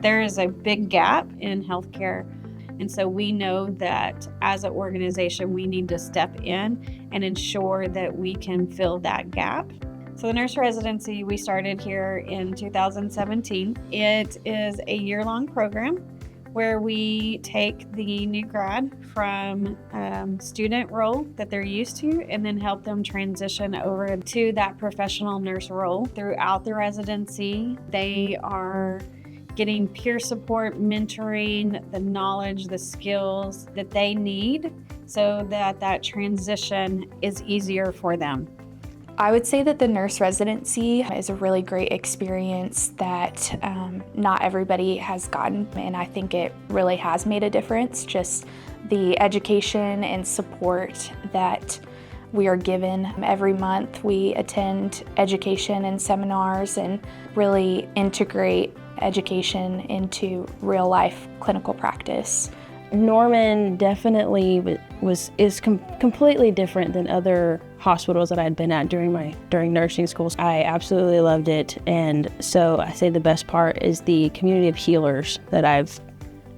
There is a big gap in healthcare. And so we know that as an organization, we need to step in and ensure that we can fill that gap. So the nurse residency, we started here in 2017. It is a year-long program where we take the new grad from student role that they're used to and then help them transition over to that professional nurse role. Throughout the residency, they are getting peer support, mentoring, the knowledge, the skills that they need so that that transition is easier for them. I would say that the nurse residency is a really great experience that not everybody has gotten, and I think it really has made a difference. Just the education and support that we are given every month. We attend education and seminars and really integrate education into real life clinical practice. Norman definitely is completely different than other hospitals that I'd been at during nursing school. I absolutely loved it, and so I say the best part is the community of healers that I've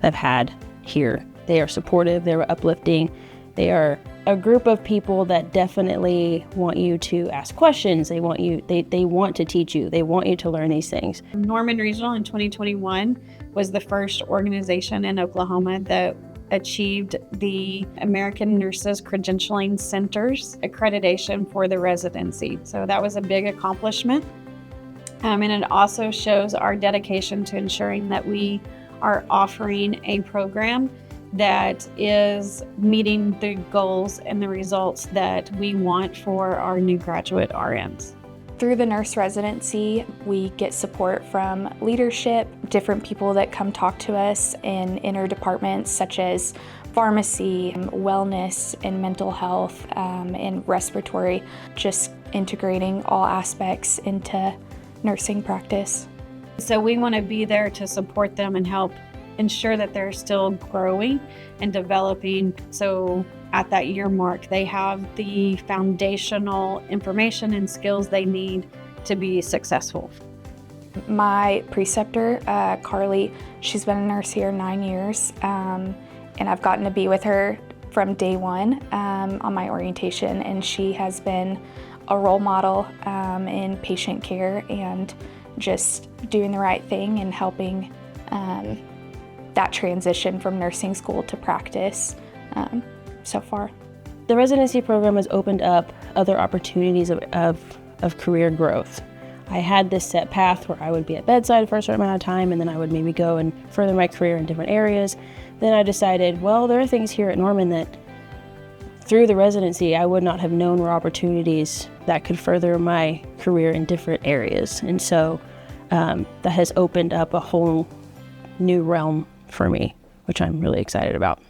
had here. They are supportive, they're uplifting, they are a group of people that definitely want you to ask questions. They want to teach you. They want you to learn these things. Norman Regional in 2021 was the first organization in Oklahoma that achieved the American Nurses Credentialing Center's accreditation for the residency. So that was a big accomplishment. And it also shows our dedication to ensuring that we are offering a program that is meeting the goals and the results that we want for our new graduate RNs. Through the nurse residency, we get support from leadership, different people that come talk to us in inner departments such as pharmacy, wellness, and mental health, and respiratory, just integrating all aspects into nursing practice. So we want to be there to support them and help ensure that they're still growing and developing. So at that year mark, they have the foundational information and skills they need to be successful. My preceptor, Carly, she's been a nurse here 9 years, and I've gotten to be with her from day one on my orientation, and she has been a role model in patient care and just doing the right thing and helping that transition from nursing school to practice so far. The residency program has opened up other opportunities of career growth. I had this set path where I would be at bedside for a certain amount of time, and then I would maybe go and further my career in different areas. Then I decided, well, there are things here at Norman that through the residency I would not have known were opportunities that could further my career in different areas. And so that has opened up a whole new realm for me, which I'm really excited about.